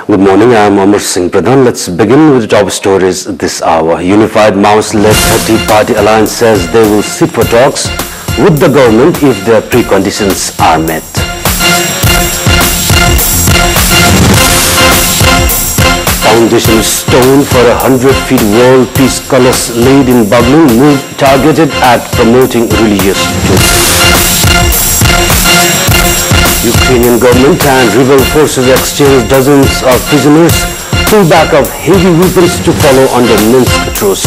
Good morning, I am Amar Singh Pradhan. Let's begin with the top stories this hour. Unified Maoist-led 30-party alliance says they will sit for talks with the government if their preconditions are met. Foundation stone for a 100-feet world peace colors laid in Bubbling move targeted at promoting religious tourism. Ukrainian government and rebel forces exchange dozens of prisoners, pullback of heavy weapons to follow under Minsk truce.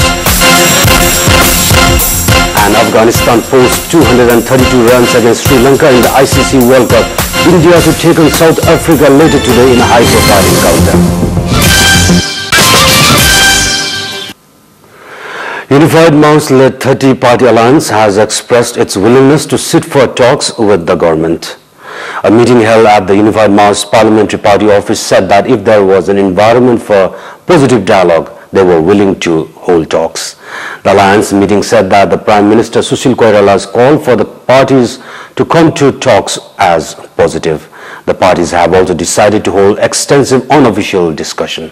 And Afghanistan posts 232 runs against Sri Lanka in the ICC World Cup. India to take on South Africa later today in a high-profile encounter. Unified Maoist-led 30-party alliance has expressed its willingness to sit for talks with the government. A meeting held at the Unified Maoist Parliamentary Party office said that if there was an environment for positive dialogue, they were willing to hold talks. The alliance meeting said that the Prime Minister Sushil Koirala's call for the parties to come to talks as positive. The parties have also decided to hold extensive unofficial discussion.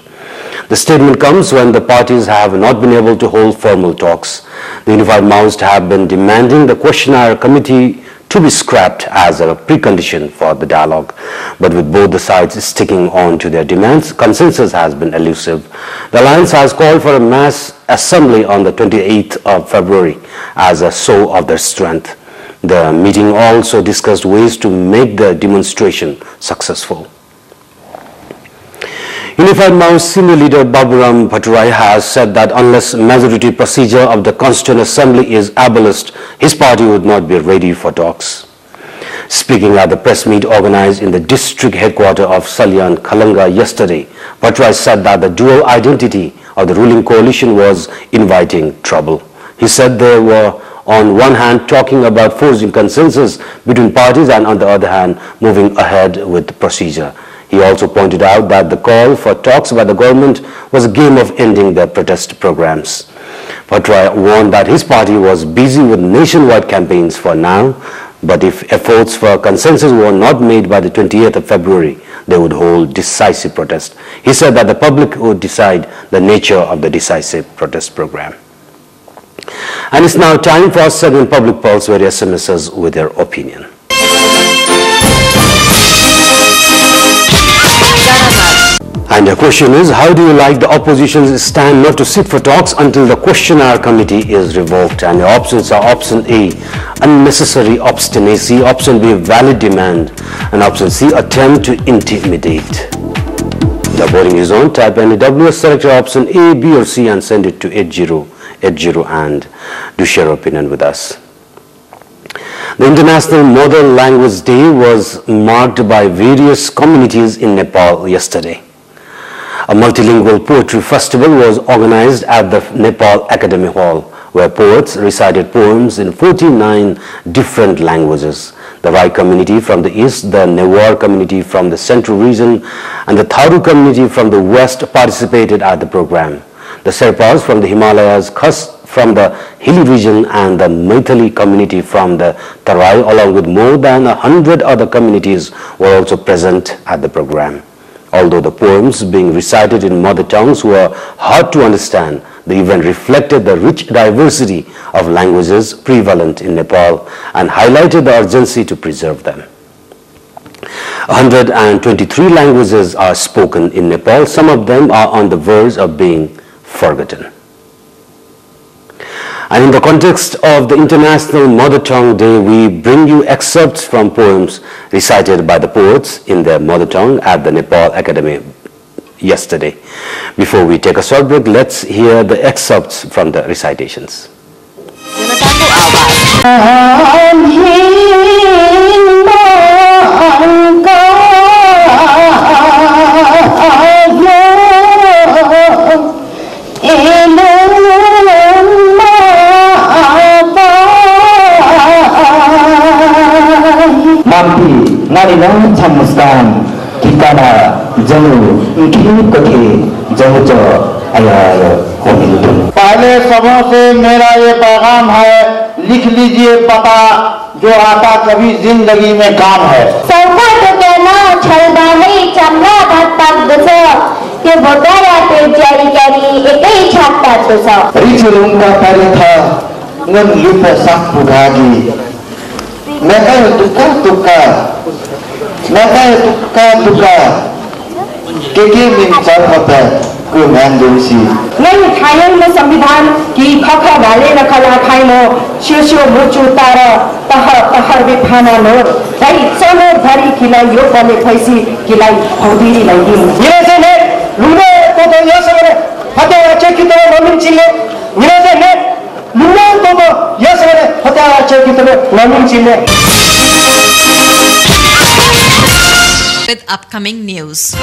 The statement comes when the parties have not been able to hold formal talks. The Unified Maoists have been demanding the questionnaire committee to be scrapped as a precondition for the dialogue. But with both the sides sticking on to their demands, consensus has been elusive. The alliance has called for a mass assembly on the 28th of February as a show of their strength. The meeting also discussed ways to make the demonstration successful. Unified Maoist senior leader Baburam Bhattarai has said that unless majority procedure of the Constituent Assembly is abolished, his party would not be ready for talks. Speaking at the press meet organized in the district headquarters of Salyan, Khalanga yesterday, Bhattarai said that the dual identity of the ruling coalition was inviting trouble. He said they were on one hand talking about forging consensus between parties and on the other hand moving ahead with the procedure. He also pointed out that the call for talks by the government was a game of ending their protest programs. Bhattarai warned that his party was busy with nationwide campaigns for now, but if efforts for consensus were not made by the 28th of February, they would hold decisive protest. He said that the public would decide the nature of the decisive protest program. And it's now time for our segment Public Pulse, where SMSs with their opinion. And the question is, how do you like the opposition's stand not to sit for talks until the questionnaire committee is revoked? And the options are option A, unnecessary obstinacy, option B, valid demand, and option C, attempt to intimidate. The voting is on. Type NAWS, select your option A, B or C and send it to 8080 and do share your opinion with us. The International Mother Language Day was marked by various communities in Nepal yesterday. A multilingual poetry festival was organized at the Nepal Academy Hall, where poets recited poems in 49 different languages. The Rai community from the east, the Newar community from the central region, and the Tharu community from the west participated at the program. The Sherpas from the Himalayas, Khas from the hilly region, and the Maithili community from the Tarai, along with more than 100 other communities, were also present at the program. Although the poems being recited in mother tongues were hard to understand, the event reflected the rich diversity of languages prevalent in Nepal and highlighted the urgency to preserve them. 123 languages are spoken in Nepal. Some of them are on the verge of being forgotten. And in the context of the International Mother Tongue Day, we bring you excerpts from poems recited by the poets in their mother tongue at the Nepal Academy yesterday. Before we take a short break, let's hear the excerpts from the recitations. Narinang Chamustan, Kitana, Janu, Iki Kothi, Jamucho, Ayar, Homintu. पहले सबों से मेरा ये पैगाम है, लिख लीजिए पता जो आता कभी जिंदगी में काम है। छलबामै चम्ला भात पाक्दछ त्यो भोकारा पेट ज्यारी क्यारी एकै छाक तात्दछ रिचुलुङका पारिथा ngân lupa sakpu gagi mereka tukar mereka tukar के मिन्चर होता को मान दोसी नहीं खायन में संविधान की खखा भाले न खला खाइनो शिशो मुचु तार तहर बिफाना नोर भाई सोनो धरी खिलाई यो बने फैसी खिलाई हौदीरी लैदिन ये से ने लुने तो यो सबरे हते अच्छे की तरह नमिन चिले ये से ने लुने तो यो सबरे हते अच्छे की तरह नमिन चिले with upcoming news.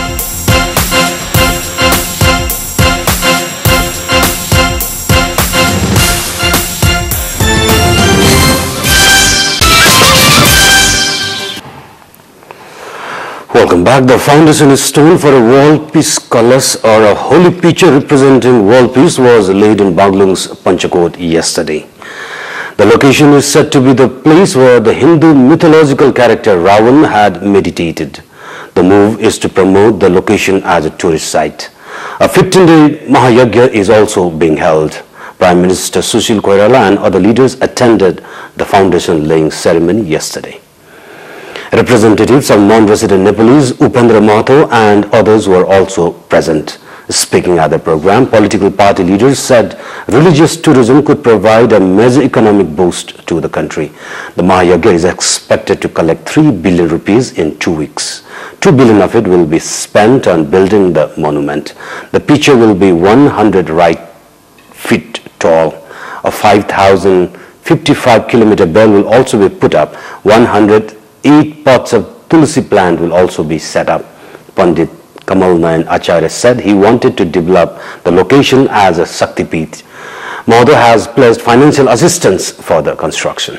Welcome back. The foundation stone for a world peace colors or a holy picture representing world peace was laid in Baglung's Panchakot yesterday. The location is said to be the place where the Hindu mythological character Ravan had meditated. The move is to promote the location as a tourist site. A 15-day Mahayagya is also being held. Prime Minister Sushil Koirala and other leaders attended the foundation laying ceremony yesterday. Representatives of non-resident Nepalese, Upendra Mahato and others were also present. Speaking at the program, political party leaders said religious tourism could provide a major economic boost to the country. The Mahayagya is expected to collect 3 billion rupees in 2 weeks. 2 billion of it will be spent on building the monument. The picture will be 100 feet tall. A 5,055 kilometer bell will also be put up. 108 pots of tulsi plant will also be set up. Pandit Kamal Nayan Acharya said he wanted to develop the location as a Shakti Peeth. Mahato has pledged financial assistance for the construction.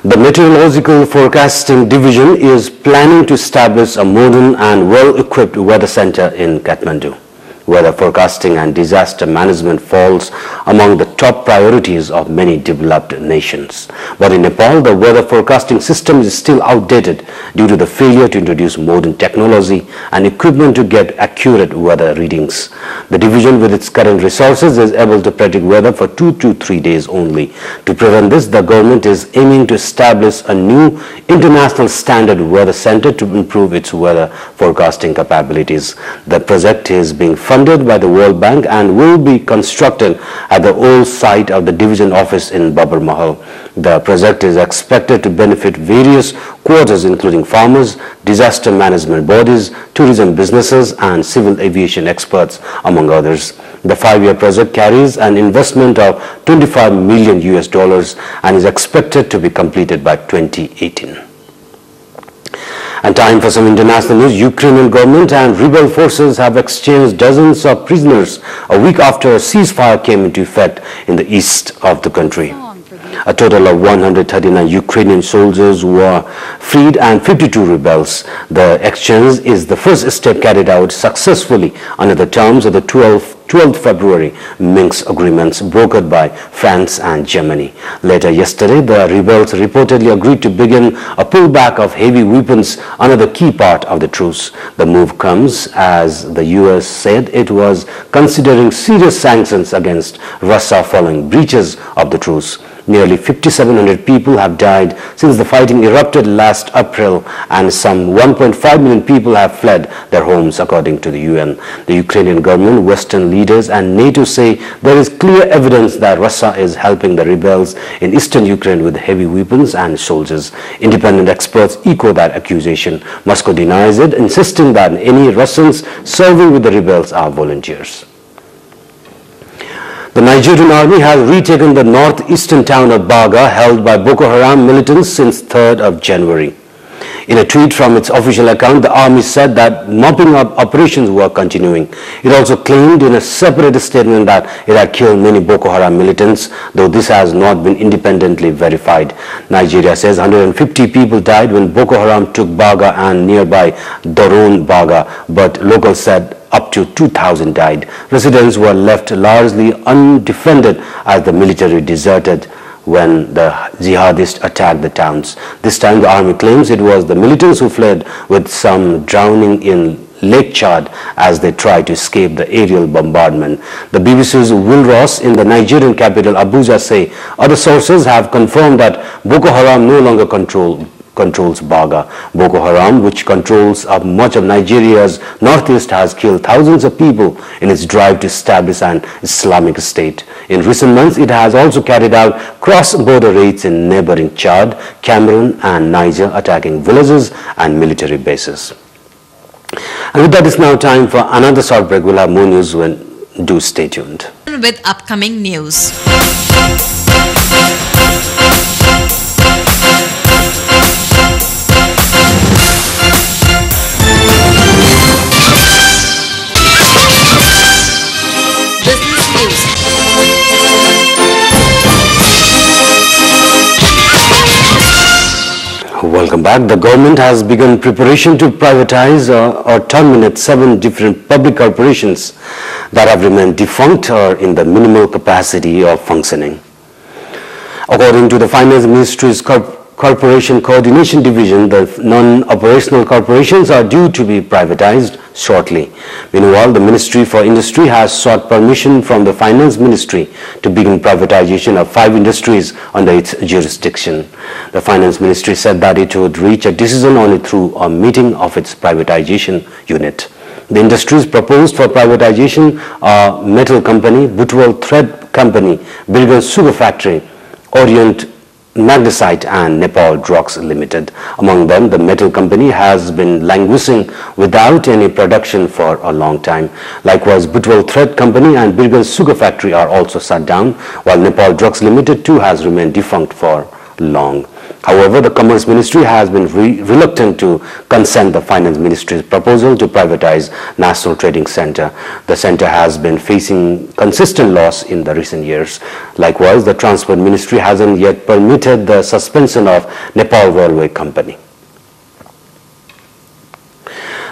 The Meteorological Forecasting Division is planning to establish a modern and well-equipped weather center in Kathmandu. Weather forecasting and disaster management falls among the top priorities of many developed nations. But in Nepal, the weather forecasting system is still outdated due to the failure to introduce modern technology and equipment to get accurate weather readings. The division with its current resources is able to predict weather for 2 to 3 days only. To prevent this, the government is aiming to establish a new international standard weather center to improve its weather forecasting capabilities. The project is being funded by the World Bank and will be constructed at the old site of the division office in Babar Mahal. The project is expected to benefit various quarters including farmers, disaster management bodies, tourism businesses and civil aviation experts among others. The 5-year project carries an investment of $25 million and is expected to be completed by 2018. And time for some international news. Ukrainian government and rebel forces have exchanged dozens of prisoners a week after a ceasefire came into effect in the east of the country. A total of 139 Ukrainian soldiers were freed and 52 rebels. The exchange is the first step carried out successfully under the terms of the 12th February Minsk agreements brokered by France and Germany. Later yesterday, the rebels reportedly agreed to begin a pullback of heavy weapons, another key part of the truce. The move comes as the US said it was considering serious sanctions against Russia following breaches of the truce. Nearly 5,700 people have died since the fighting erupted last April and some 1.5 million people have fled their homes according to the UN. The Ukrainian government, Western leaders and NATO say there is clear evidence that Russia is helping the rebels in eastern Ukraine with heavy weapons and soldiers. Independent experts echo that accusation. Moscow denies it, insisting that any Russians serving with the rebels are volunteers. The Nigerian army has retaken the northeastern town of Baga, held by Boko Haram militants since 3rd of January. In a tweet from its official account, the army said that mopping up operations were continuing. It also claimed in a separate statement that it had killed many Boko Haram militants, though this has not been independently verified. Nigeria says 150 people died when Boko Haram took Baga and nearby Doron Baga, but locals said up to 2,000 died. Residents were left largely undefended as the military deserted when the jihadists attacked the towns. This time the army claims it was the militants who fled, with some drowning in Lake Chad as they tried to escape the aerial bombardment. The BBC's Will Ross in the Nigerian capital Abuja say other sources have confirmed that Boko Haram no longer controls Baga. Boko Haram, which controls much of Nigeria's northeast, has killed thousands of people in its drive to establish an Islamic state. In recent months, it has also carried out cross-border raids in neighboring Chad, Cameroon and Niger, attacking villages and military bases. And with that, it's now time for another short break. We'll have more news do stay tuned. With upcoming news. Business news. Welcome back. The government has begun preparation to privatize or terminate 7 different public corporations that have remained defunct or in the minimal capacity of functioning. According to the Finance Ministry's Corporation Coordination Division, the non-operational corporations are due to be privatized shortly. Meanwhile, the Ministry for Industry has sought permission from the Finance Ministry to begin privatization of 5 industries under its jurisdiction. The Finance Ministry said that it would reach a decision only through a meeting of its privatization unit. The industries proposed for privatization are Metal Company, Butwal Thread Company, Bilgan Sugar Factory, Orient Magnesite and Nepal Drugs Limited. Among them, the Metal Company has been languishing without any production for a long time. Likewise, Butwal Thread Company and Bilgan Sugar Factory are also shut down, while Nepal Drugs Limited too has remained defunct for long. However, the Commerce Ministry has been reluctant to consent the Finance Ministry's proposal to privatize National Trading Center. The center has been facing consistent loss in the recent years. Likewise, the Transport Ministry hasn't yet permitted the suspension of Nepal Railway Company.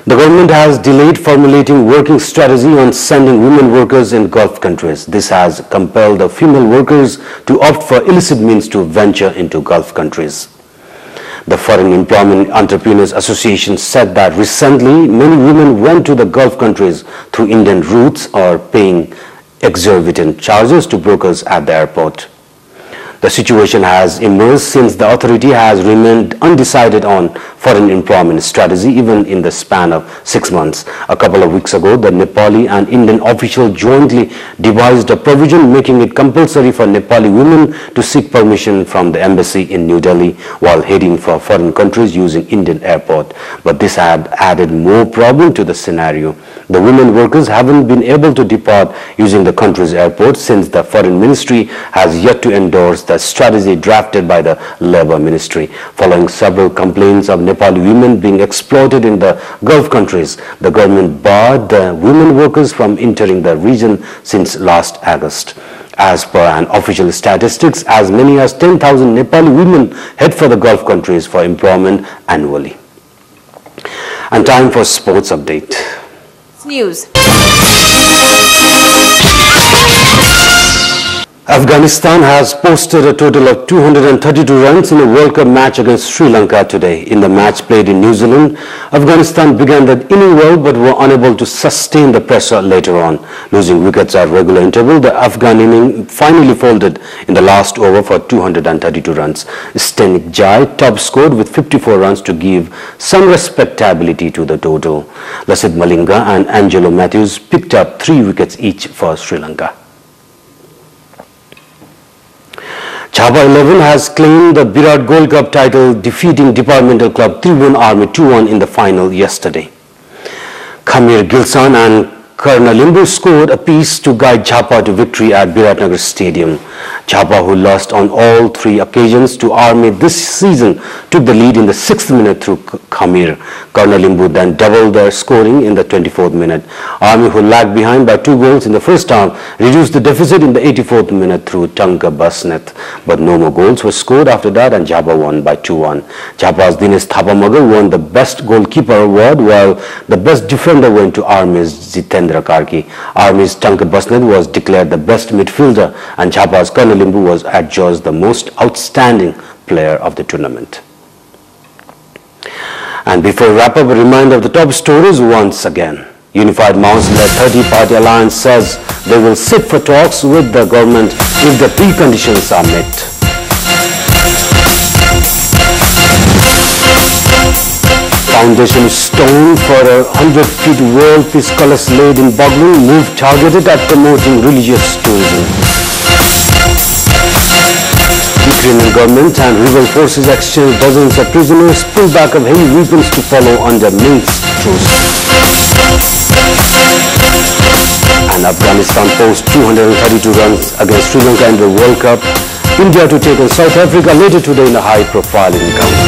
The government has delayed formulating working strategy on sending women workers in Gulf countries. This has compelled the female workers to opt for illicit means to venture into Gulf countries. The Foreign Employment Entrepreneurs Association said that recently many women went to the Gulf countries through Indian routes or paying exorbitant charges to brokers at the airport. The situation has emerged since the authority has remained undecided on foreign employment strategy even in the span of 6 months. A couple of weeks ago, the Nepali and Indian officials jointly devised a provision making it compulsory for Nepali women to seek permission from the embassy in New Delhi while heading for foreign countries using Indian airport. But this had added more problem to the scenario. The women workers haven't been able to depart using the country's airport since the Foreign Ministry has yet to endorse the strategy drafted by the Labour Ministry. Following several complaints of Nepali women being exploited in the Gulf countries, the government barred the women workers from entering the region since last August. As per an official statistics, as many as 10,000 Nepali women head for the Gulf countries for employment annually. And time for sports update. News. Afghanistan has posted a total of 232 runs in a World Cup match against Sri Lanka today. In the match played in New Zealand, Afghanistan began the inning well but were unable to sustain the pressure later on. Losing wickets at regular interval, the Afghan inning finally folded in the last over for 232 runs. Stenik Jai top scored with 54 runs to give some respectability to the total. Lasit Malinga and Angelo Matthews picked up 3 wickets each for Sri Lanka. Chapa 11 has claimed the Virat Gold Cup title, defeating departmental club Tribhuvan Army 2-1 in the final yesterday. Khamir Gilsan and Karnalimbu scored a piece to guide Chapa to victory at Biratnagar Stadium. Chapa, who lost on all 3 occasions to Army this season, took the lead in the 6th minute through Khamir. Karnalimbu then doubled their scoring in the 24th minute. Army, who lagged behind by 2 goals in the first half, reduced the deficit in the 84th minute through Tanka Basnet. But no more goals were scored after that and Chapa won by 2-1. Chapa's Dinesh Thapamagal won the best goalkeeper award while the best defender went to Army's Jitendra Karki. Army's Tanka Basnet was declared the best midfielder and Chapa's because Kantipur was adjudged the most outstanding player of the tournament. And before we wrap up, a reminder of the top stories once again. Unified Mouse-led 30-party alliance says they will sit for talks with the government if the preconditions are met. Foundation stone for a 100-feet world peace colors laid in Bogling, move targeted at promoting religious tourism. Ukrainian government and rebel forces exchange dozens of prisoners, pull back of heavy weapons to follow under Minsk truce. And Afghanistan posts 232 runs against Sri Lanka in the World Cup. India to take on South Africa later today in a high-profile encounter.